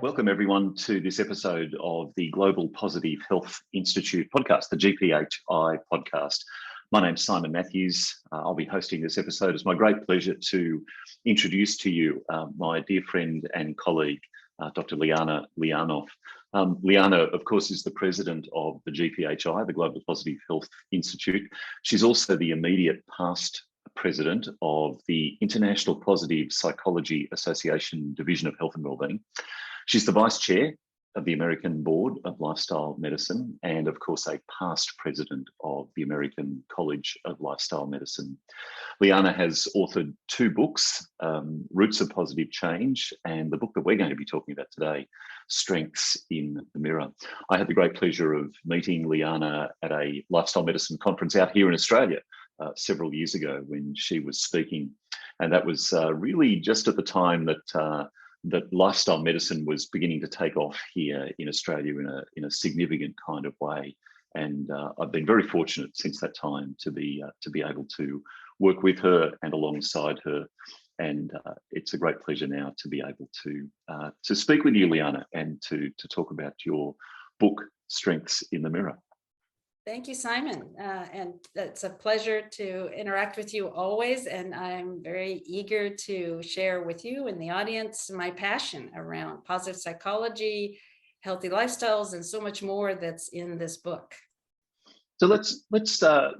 Welcome everyone to this episode of the Global Positive Health Institute podcast, the GPHI podcast. My name's Simon Matthews. I'll be hosting this episode. It's my great pleasure to introduce to you my dear friend and colleague, Dr. Liana Lianov. Liana, of course, is the president of the GPHI, the Global Positive Health Institute. She's also the immediate past president of the International Positive Psychology Association Division of Health and Wellbeing. She's the vice chair of the American Board of Lifestyle Medicine and, of course, a past president of the American College of Lifestyle Medicine. Liana has authored two books, Roots of Positive Change, and the book that we're going to be talking about today, Strengths in the Mirror. I had the great pleasure of meeting Liana at a lifestyle medicine conference out here in Australia several years ago when she was speaking. And that was really just at the time that lifestyle medicine was beginning to take off here in Australia in a significant kind of way. And I've been very fortunate since that time to be able to work with her and alongside her. And it's a great pleasure now to be able to speak with you, Liana, and to talk about your book, Strengths in the Mirror. Thank you, Simon. And it's a pleasure to interact with you always. And I'm very eager to share with you and the audience my passion around positive psychology, healthy lifestyles, and so much more that's in this book. So let's start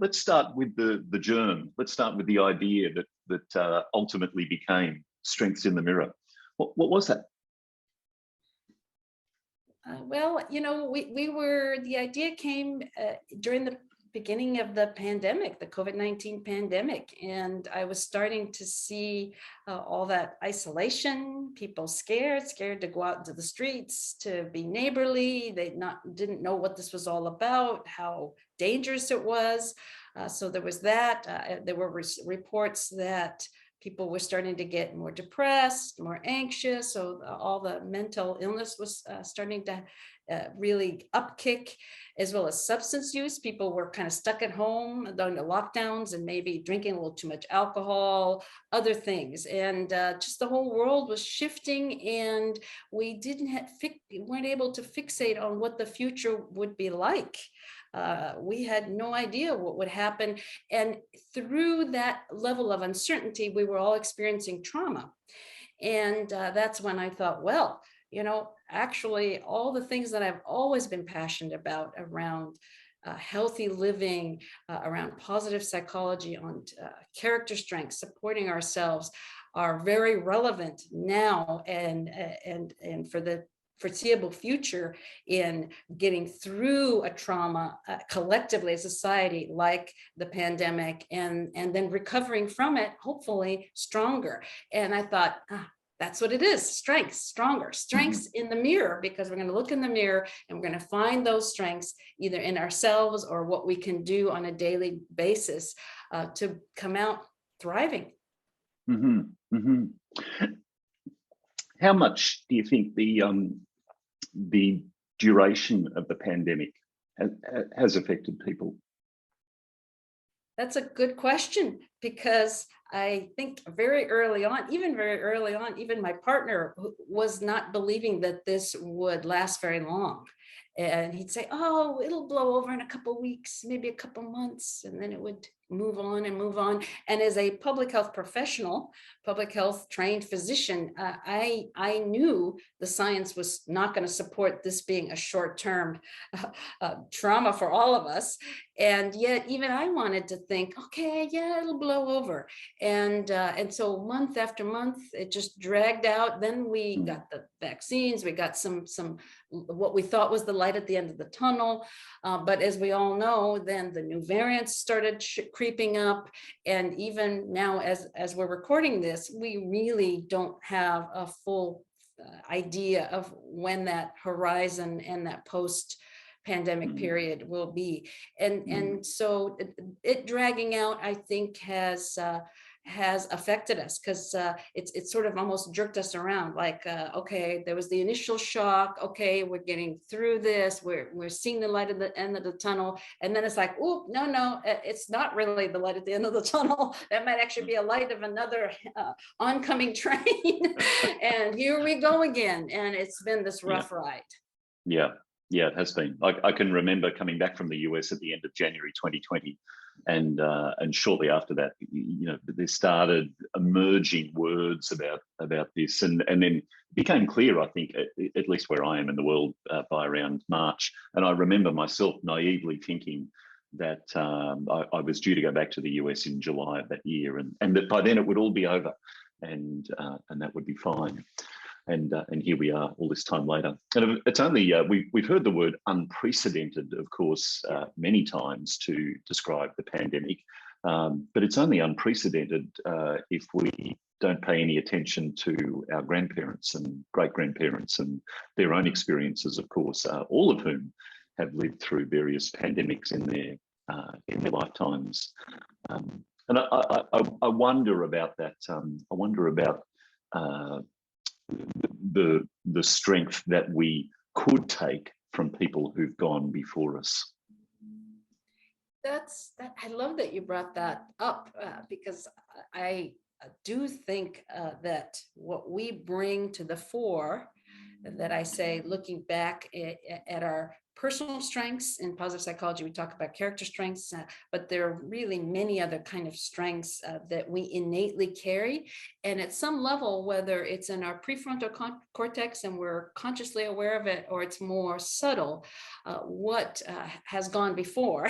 with the germ. Let's start with the idea that ultimately became Strengths in the Mirror. What was that? Well, you know, the idea came during the beginning of the pandemic, the COVID-19 pandemic. And I was starting to see all that isolation, people scared to go out into the streets, to be neighborly. They didn't know what this was all about, how dangerous it was. So there was that. There were reports that people were starting to get more depressed, more anxious. So all the mental illness was starting to really upkick, as well as substance use. People were kind of stuck at home during the lockdowns and maybe drinking a little too much alcohol, other things. And just the whole world was shifting, and we weren't able to fixate on what the future would be like. We had no idea what would happen. And through that level of uncertainty, we were all experiencing trauma. And that's when I thought, well, you know, actually all the things that I've always been passionate about around healthy living, around positive psychology, on character strength, supporting ourselves, are very relevant now and for the foreseeable future in getting through a trauma collectively as a society, like the pandemic, and then recovering from it, hopefully stronger. And I thought, that's what it is: strengths, stronger, strengths in the mirror, because we're going to look in the mirror and we're going to find those strengths either in ourselves or what we can do on a daily basis to come out thriving. How much do you think the duration of the pandemic has affected people? That's a good question, because I think very early on, even my partner was not believing that this would last very long. And he'd say, oh, it'll blow over in a couple of weeks, maybe a couple of months, and then it would move on and move on. And as a public health professional, public health trained physician, I knew the science was not going to support this being a short-term trauma for all of us. And yet even I wanted to think, okay, yeah, it'll blow over. And so month after month, it just dragged out. Then we got the vaccines, we got some what we thought was the light at the end of the tunnel. But as we all know, then the new variants started creeping up. And even now, as we're recording this, we really don't have a full idea of when that horizon and that post-pandemic period will be. And so it dragging out, I think, has has affected us, because it's sort of almost jerked us around, like, okay, there was the initial shock, okay, we're getting through this, we're seeing the light at the end of the tunnel, and then it's like, oh, no, it's not really the light at the end of the tunnel. That might actually be a light of another oncoming train. And here we go again, and it's been this rough ride. Yeah, it has been. I can remember coming back from the US at the end of January 2020, and shortly after that, there started emerging words about this, and then it became clear, I think, at least where I am in the world, by around March. And I remember myself naively thinking that I was due to go back to the US in July of that year, and that by then it would all be over, and that would be fine. And here we are all this time later. And it's only, we've heard the word unprecedented, of course, many times to describe the pandemic, but it's only unprecedented if we don't pay any attention to our grandparents and great-grandparents and their own experiences, of course, all of whom have lived through various pandemics in their lifetimes. And I wonder about that. I wonder about the strength that we could take from people who've gone before us. I love that you brought that up, because I do think that what we bring to the fore, that I say, looking back at our personal strengths in positive psychology, we talk about character strengths, but there are really many other kind of strengths that we innately carry. And at some level, whether it's in our prefrontal cortex and we're consciously aware of it, or it's more subtle, what has gone before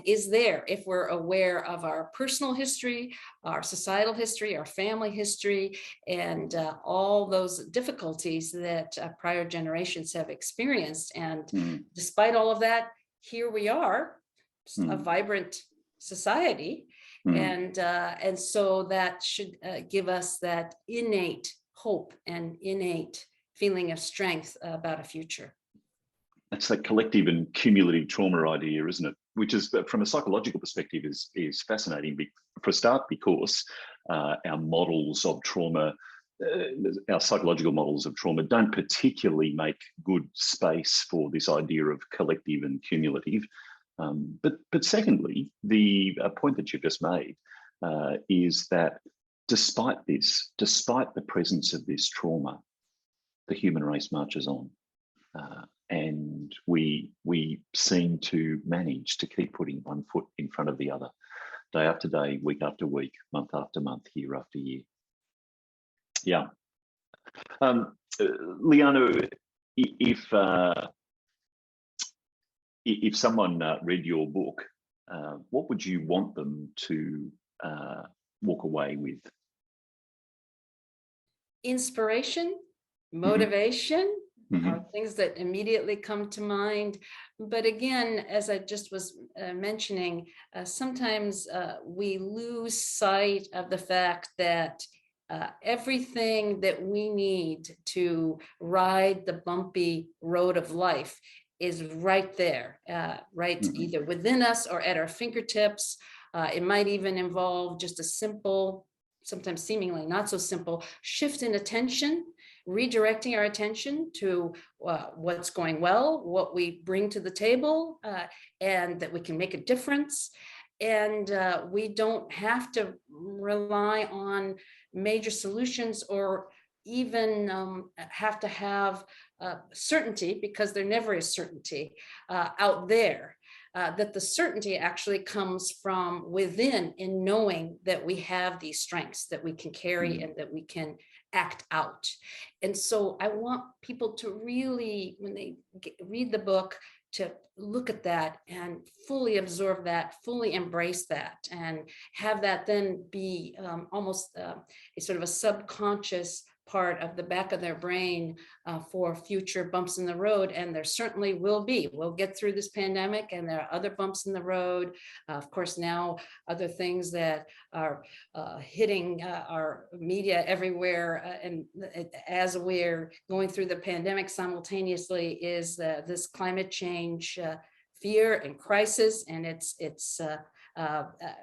is there if we're aware of our personal history, our societal history, our family history, and all those difficulties that prior generations have experienced. And despite all of that, here we are, a vibrant society. And so that should give us that innate hope and innate feeling of strength about a future. That's that collective and cumulative trauma idea, isn't it? Which is, from a psychological perspective, is fascinating. For a start, because our models of trauma, our psychological models of trauma, don't particularly make good space for this idea of collective and cumulative. But secondly, the point that you've just made is that despite the presence of this trauma, the human race marches on. And we seem to manage to keep putting one foot in front of the other, day after day, week after week, month after month, year after year. Yeah. Liana, if someone read your book, what would you want them to walk away with? Inspiration, motivation, are things that immediately come to mind. But again, as I just was mentioning, sometimes we lose sight of the fact that everything that we need to ride the bumpy road of life is right there, right either within us or at our fingertips. It might even involve just a simple, sometimes seemingly not so simple, shift in attention, redirecting our attention to what's going well, what we bring to the table, and that we can make a difference. And we don't have to rely on major solutions or even have to have certainty, because there never is certainty out there. That the certainty actually comes from within, in knowing that we have these strengths that we can carry and that we can act out. And so I want people to really, when they read the book, to look at that and fully absorb that, fully embrace that, and have that then be almost a sort of a subconscious part of the back of their brain for future bumps in the road. And there certainly will be. We'll get through this pandemic, and there are other bumps in the road. Of course, now other things that are hitting our media everywhere, and as we're going through the pandemic simultaneously, is this climate change fear and crisis, and it's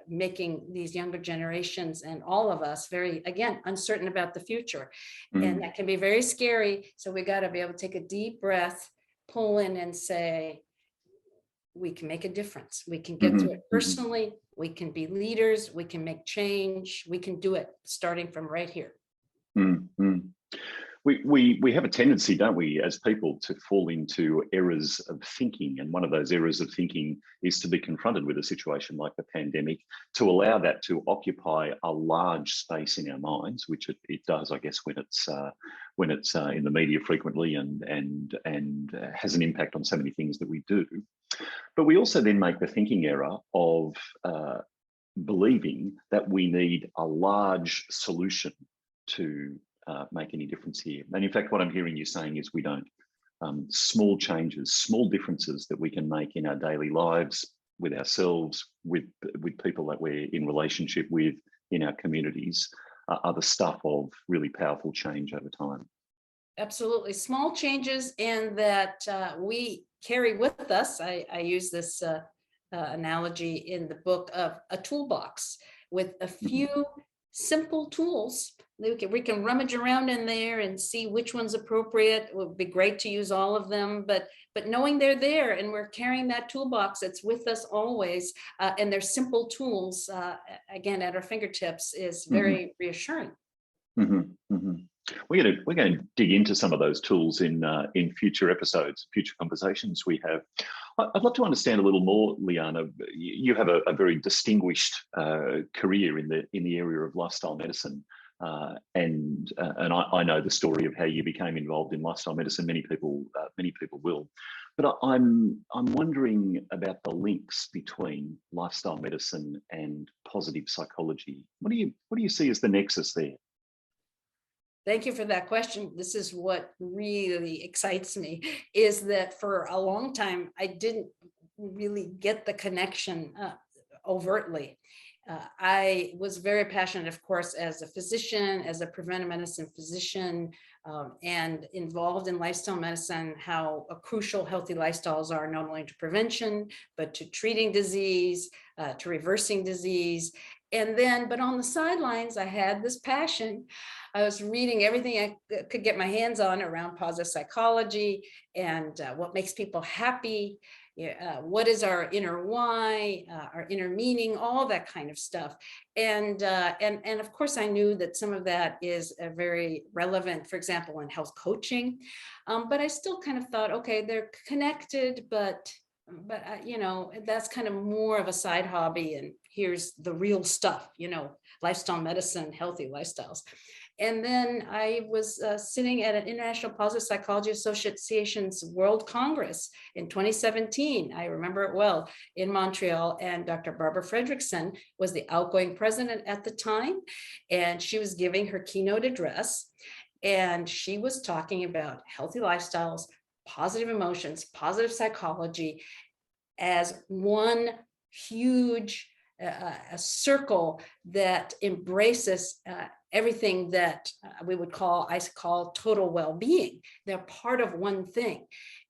making these younger generations and all of us very, again, uncertain about the future. And that can be very scary. So we got to be able to take a deep breath, pull in and say, we can make a difference. We can get through it personally. We can be leaders. We can make change. We can do it starting from right here. We have a tendency, don't we, as people, to fall into errors of thinking. And one of those errors of thinking is to be confronted with a situation like the pandemic, to allow that to occupy a large space in our minds, which it does, I guess, when it's in the media frequently and has an impact on so many things that we do. But we also then make the thinking error of believing that we need a large solution to make any difference here. And in fact, what I'm hearing you saying is we don't. Small changes, small differences that we can make in our daily lives, with ourselves, with people that we're in relationship with, in our communities, are the stuff of really powerful change over time. Absolutely. Small changes, and that we carry with us. I use this analogy in the book of a toolbox with a few simple tools. We can rummage around in there and see which one's appropriate. It would be great to use all of them, but knowing they're there and we're carrying that toolbox, it's with us always, and they're simple tools, again, at our fingertips, is very reassuring. We're going to dig into some of those tools in future episodes, future conversations we have. I'd love to understand a little more, Liana. You have a very distinguished career in the area of lifestyle medicine, and I know the story of how you became involved in lifestyle medicine. Many people will, but I'm wondering about the links between lifestyle medicine and positive psychology. What do you see as the nexus there? Thank you for that question. This is what really excites me, is that for a long time, I didn't really get the connection overtly. I was very passionate, of course, as a physician, as a preventive medicine physician, and involved in lifestyle medicine, how crucial healthy lifestyles are, not only to prevention, but to treating disease, to reversing disease. But on the sidelines, I had this passion. I was reading everything I could get my hands on around positive psychology and what makes people happy. What is our inner why, our inner meaning, all that kind of stuff. And of course, I knew that some of that is very relevant, for example, in health coaching. But I still kind of thought, okay, they're connected, but that's kind of more of a side hobby. And here's the real stuff, lifestyle medicine, healthy lifestyles. And then I was sitting at an International Positive Psychology Association's World Congress in 2017. I remember it well, in Montreal, and Dr. Barbara Fredrickson was the outgoing president at the time, and she was giving her keynote address, and she was talking about healthy lifestyles, positive emotions, positive psychology as one huge a circle that embraces everything that I call total well-being. They're part of one thing.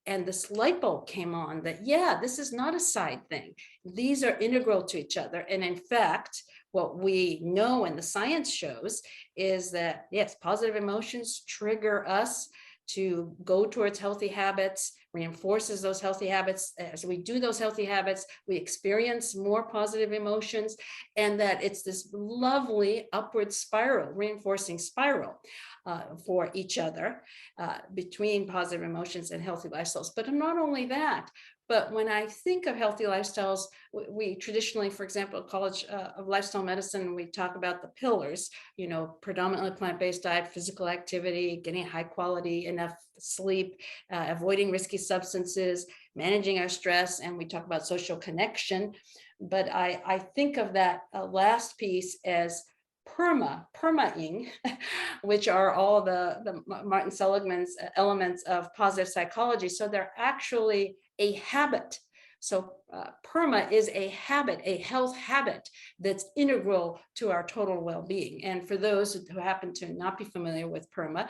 And this light bulb came on that, this is not a side thing. These are integral to each other. And in fact, what we know and the science shows is that, yes, positive emotions trigger us to go towards healthy habits, reinforces those healthy habits. As we do those healthy habits, we experience more positive emotions, and that it's this lovely upward spiral, reinforcing spiral for each other between positive emotions and healthy lifestyles. But not only that, but when I think of healthy lifestyles, we traditionally, for example, College of Lifestyle Medicine, we talk about the pillars, predominantly plant-based diet, physical activity, getting high quality, enough sleep, avoiding risky substances, managing our stress, and we talk about social connection. But I think of that last piece as perma-ing, which are all the Martin Seligman's elements of positive psychology. So they're actually a habit So PERMA is a habit, a health habit that's integral to our total well-being. And for those who happen to not be familiar with PERMA,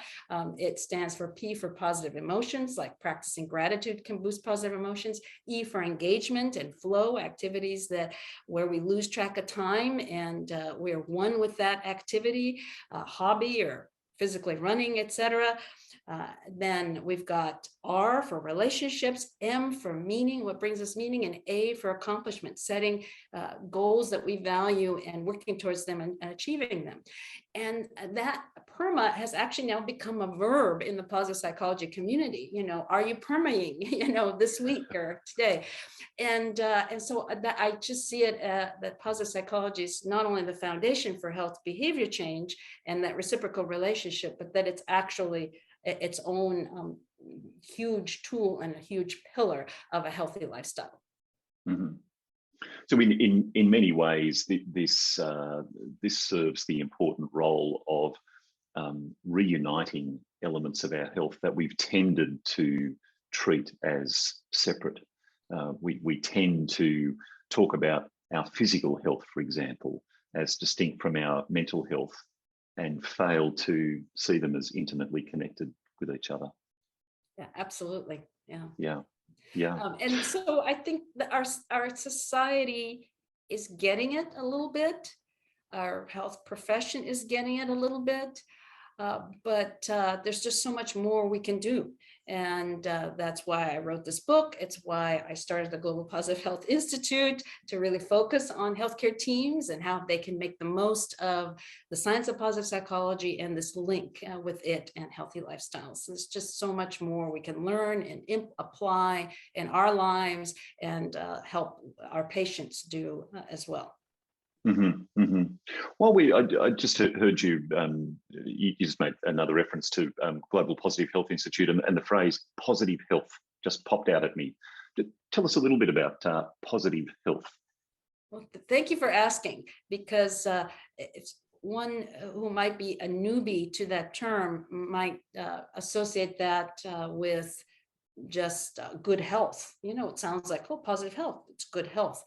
it stands for P for positive emotions, like practicing gratitude can boost positive emotions. E for engagement and flow, activities where we lose track of time and we're one with that activity, hobby or physically running, etc. Then we've got R for relationships, M for meaning, what brings us meaning, and A for accomplishment, setting goals that we value and working towards them and achieving them. And that PERMA has actually now become a verb in the positive psychology community. Are you PERMAing, this week or today? And so that I just see it that positive psychology is not only the foundation for health behavior change and that reciprocal relationship, but that it's actually its own huge tool and a huge pillar of a healthy lifestyle. Mm-hmm. So in many ways, this serves the important role of reuniting elements of our health that we've tended to treat as separate. We tend to talk about our physical health, for example, as distinct from our mental health, and fail to see them as intimately connected with each other. Yeah, absolutely. Yeah. Yeah. Yeah. And so I think that our society is getting it a little bit. Our health profession is getting it a little bit. But there's just so much more we can do. And that's why I wrote this book. It's why I started the Global Positive Health Institute, to really focus on healthcare teams and how they can make the most of the science of positive psychology and this link with it and healthy lifestyles. There's just so much more we can learn and apply in our lives and help our patients do as well. Mm-hmm, mm-hmm. Well, I just heard you, you just made another reference to Global Positive Health Institute, and the phrase positive health just popped out at me. Tell us a little bit about positive health. Well, thank you for asking, because it's one who might be a newbie to that term might associate that with just good health. It sounds like, oh, positive health, it's good health.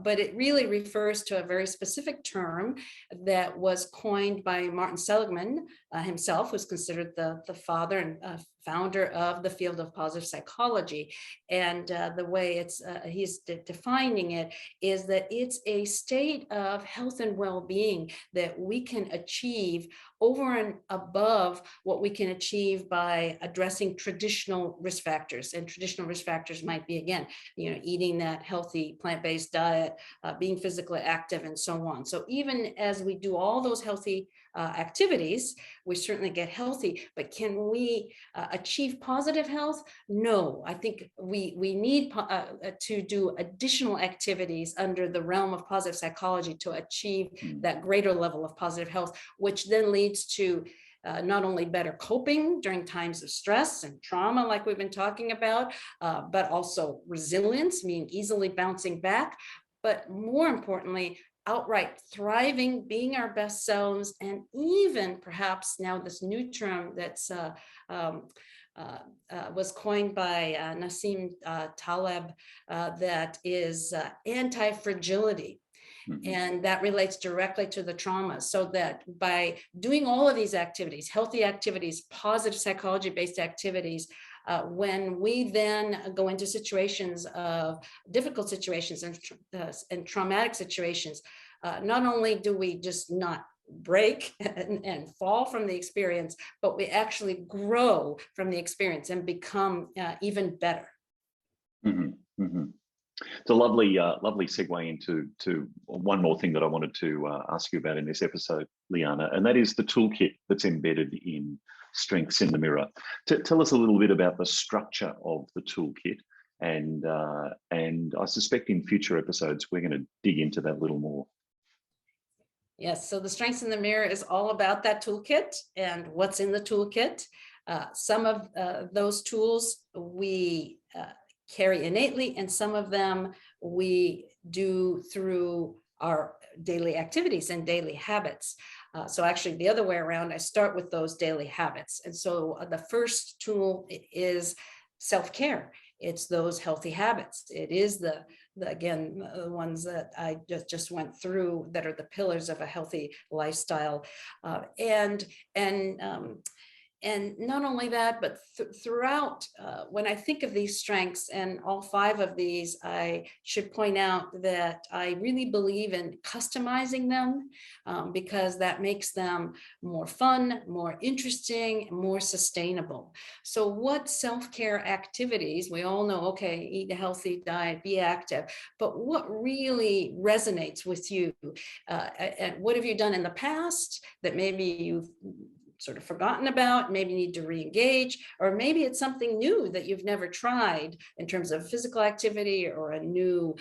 But it really refers to a very specific term that was coined by Martin Seligman himself, who's considered the father and founder of the field of positive psychology. And the way he's defining it is that it's a state of health and well-being that we can achieve over and above what we can achieve by addressing traditional risk factors. And traditional risk factors might be, again, eating that healthy plant-based diet, being physically active, and so on. So even as we do all those healthy activities, we certainly get healthy, but can we achieve positive health? No, I think we need to do additional activities under the realm of positive psychology to achieve that greater level of positive health, which then leads to not only better coping during times of stress and trauma, like we've been talking about, but also resilience, meaning easily bouncing back, but more importantly, outright thriving, being our best selves, and even perhaps now this new term that's was coined by Nassim Taleb, that is anti-fragility. And that relates directly to the trauma. So that by doing all of these activities, healthy activities, positive psychology-based activities, when we then go into situations of difficult situations and traumatic situations, not only do we just not break and fall from the experience, but we actually grow from the experience and become even better. Mm-hmm, mm-hmm. It's a lovely segue into one more thing that I wanted to ask you about in this episode, Liana, and that is the toolkit that's embedded in Strengths in the Mirror. Tell us a little bit about the structure of the toolkit, and I suspect in future episodes we're going to dig into that a little more. Yes, so the Strengths in the Mirror is all about that toolkit and what's in the toolkit. Some of those tools we carry innately, and some of them we do through our daily activities and daily habits. So actually the other way around, I start with those daily habits. And so the first tool is self-care. It's those healthy habits. It is the again, the ones that I just went through that are the pillars of a healthy lifestyle. And not only that, but throughout, when I think of these strengths and all 5 of these, I should point out that I really believe in customizing them because that makes them more fun, more interesting, more sustainable. So what self-care activities, we all know, okay, eat a healthy diet, be active, but what really resonates with you? And what have you done in the past that maybe you've sort of forgotten about, maybe need to re-engage, or maybe it's something new that you've never tried in terms of physical activity or a new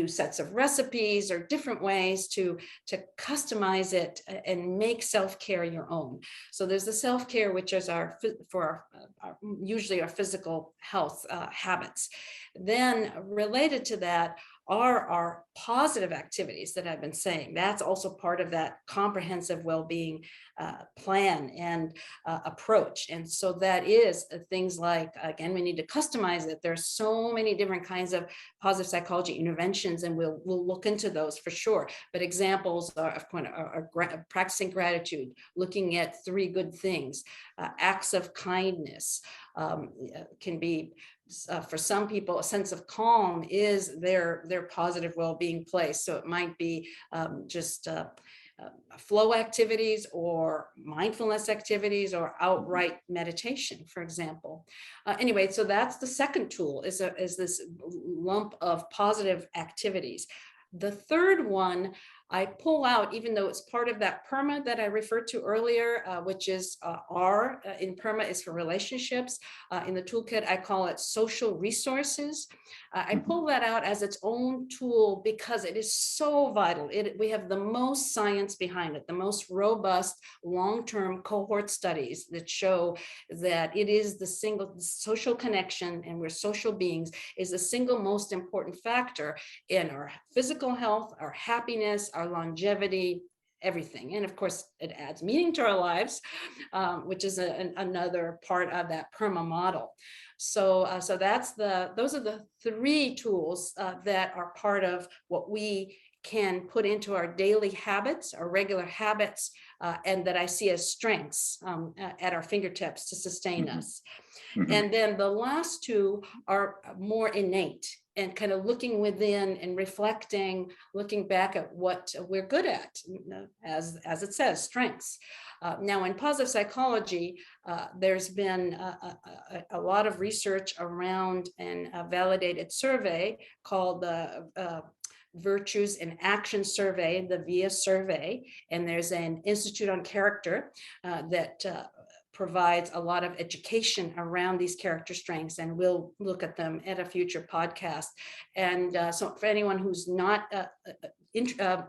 sets of recipes or different ways to customize it and make self-care your own. So there's the self-care, which is usually our physical health habits. Then related to that are our positive activities that I've been saying. That's also part of that comprehensive well-being plan and approach. And so that is things like, again, we need to customize it. There's so many different kinds of positive psychology interventions, and we'll look into those for sure. But examples are practicing gratitude, looking at 3 good things, acts of kindness, can be for some people, a sense of calm is their positive well-being place. So it might be just flow activities or mindfulness activities or outright meditation, for example. Anyway, so that's the second tool, is this lump of positive activities. The third one I pull out, even though it's part of that PERMA that I referred to earlier, which is R in PERMA is for relationships. In the toolkit, I call it social resources. I pull that out as its own tool because it is so vital. We have the most science behind it, the most robust long-term cohort studies that show that it is the single social connection, and we're social beings, is the single most important factor in our physical health, our happiness, our longevity, everything. And of course, it adds meaning to our lives, which is another part of that PERMA model. So those are the 3 tools that are part of what we can put into our daily habits, our regular habits, and that I see as strengths at our fingertips to sustain us. And then the last 2 are more innate and kind of looking within and reflecting, looking back at what we're good at, as it says, strengths. Now, in positive psychology, there's been a lot of research around and a validated survey called the Virtues in Action Survey, the VIA survey, and there's an Institute on Character that provides a lot of education around these character strengths, and we'll look at them at a future podcast. And so for anyone who's not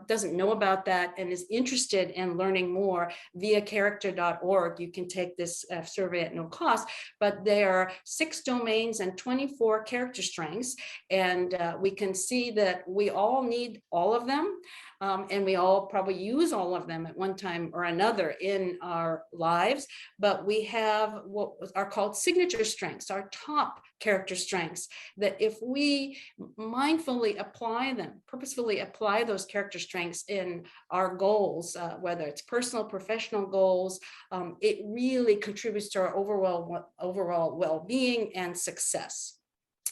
doesn't know about that and is interested in learning more, via character.org, you can take this survey at no cost. But there are 6 domains and 24 character strengths, and we can see that we all need all of them, and we all probably use all of them at one time or another in our lives. But we have what are called signature strengths, our top character strengths, that if we mindfully apply them, purposefully apply those character strengths in our goals, whether it's personal, professional goals, it really contributes to our overall well-being and success.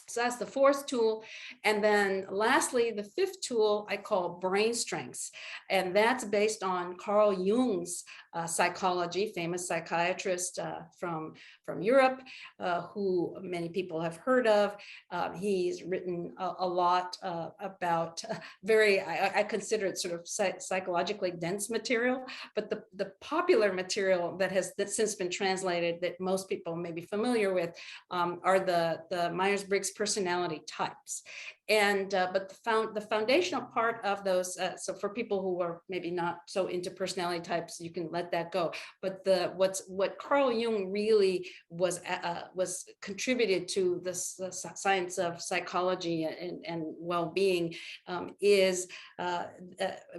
So that's the 4th tool. And then lastly, the 5th tool I call brain strengths. And that's based on Carl Jung's psychology, famous psychiatrist from Europe, who many people have heard of. He's written a lot about I consider it sort of psychologically dense material, but the popular material that's since been translated that most people may be familiar with are the Myers-Briggs personality types. And but the foundational part of those, so for people who are maybe not so into personality types, you can let that go. But what Carl Jung really was contributed to the science of psychology and well-being is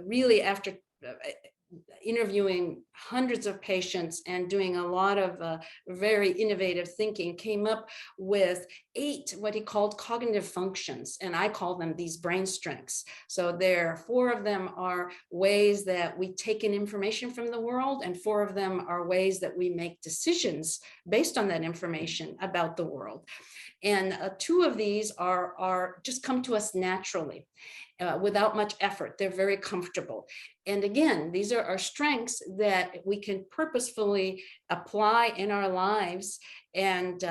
really after interviewing hundreds of patients and doing a lot of very innovative thinking, came up with 8 what he called cognitive functions, and I call them these brain strengths. So there, 4 of them are ways that we take in information from the world, and 4 of them are ways that we make decisions based on that information about the world. And 2 of these are just come to us naturally. Without much effort. They're very comfortable. And again, these are our strengths that we can purposefully apply in our lives and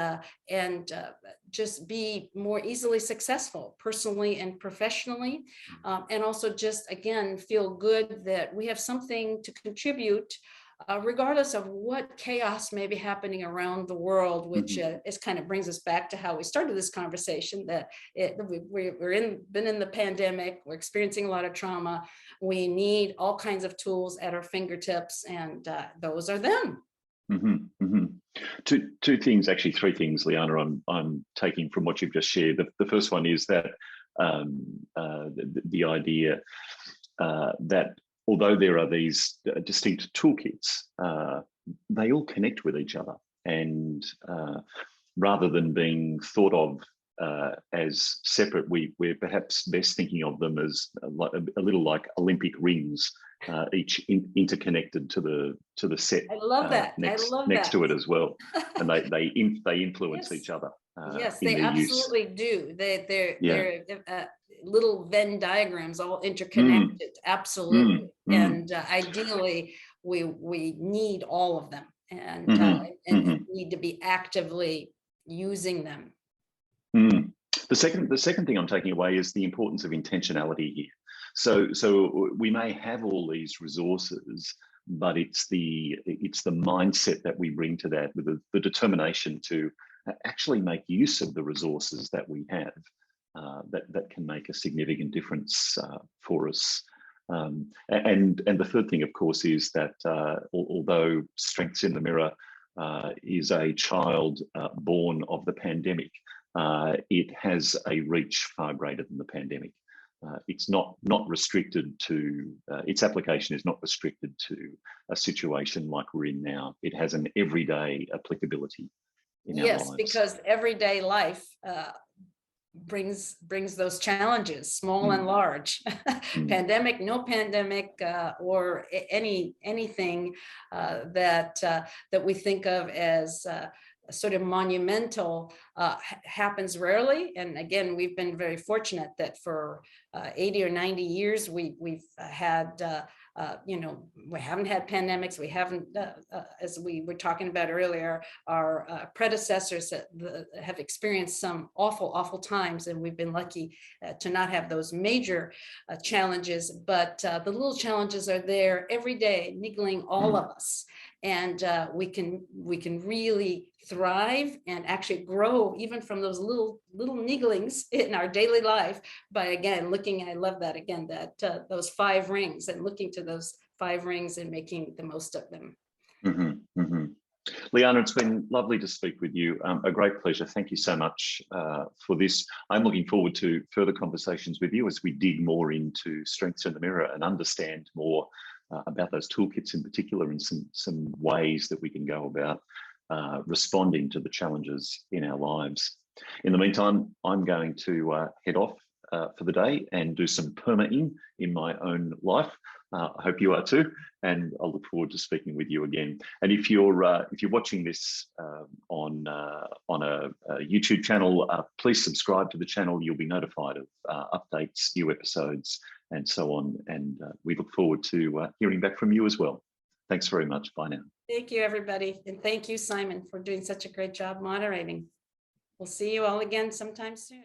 just be more easily successful personally and professionally. And also just, again, feel good that we have something to contribute regardless of what chaos may be happening around the world, which is kind of brings us back to how we started this conversation, that been in the pandemic, we're experiencing a lot of trauma, we need all kinds of tools at our fingertips, and those are them. Two things, actually 3 things, Liana, I'm taking from what you've just shared. The first one is that the idea that although there are these distinct toolkits, they all connect with each other. And rather than being thought of as separate, we're perhaps best thinking of them as a little like Olympic rings, each interconnected to the set. I love that. Next to it as well, and they influence each other. Yes, they absolutely do. They're little Venn diagrams, all interconnected. Absolutely, and ideally, we need all of them, and need to be actively using them. The second thing I'm taking away is the importance of intentionality here. So we may have all these resources, but it's the mindset that we bring to that, with the determination to actually make use of the resources that we have, that can make a significant difference for us. And the third thing, of course, is that although Strengths in the Mirror is a child born of the pandemic, it has a reach far greater than the pandemic. It's not restricted to, its application is not restricted to a situation like we're in now. It has an everyday applicability in our lives. Yes, because everyday life brings those challenges, small and large. Pandemic, no pandemic, or anything that we think of as sort of monumental happens rarely. And again, we've been very fortunate that for 80 or 90 years, we've had, we haven't had pandemics. We haven't, as we were talking about earlier, our predecessors have experienced some awful times, and we've been lucky to not have those major challenges. But the little challenges are there every day, niggling all of us. And we can really thrive and actually grow even from those little nigglings in our daily life by, again, looking, I love that, again, that those 5 rings, and looking to those 5 rings and making the most of them. Liana, it's been lovely to speak with you. A great pleasure. Thank you so much for this. I'm looking forward to further conversations with you as we dig more into Strengths in the Mirror and understand more about those toolkits in particular, and some ways that we can go about responding to the challenges in our lives. In the meantime, I'm going to head off for the day and do some perma-ing in my own life. I hope you are too, and I'll look forward to speaking with you again. And if you're watching this on a YouTube channel, please subscribe to the channel. You'll be notified of updates, new episodes, and so on. And we look forward to hearing back from you as well. Thanks very much. Bye now. Thank you, everybody. And thank you, Simon, for doing such a great job moderating. We'll see you all again sometime soon.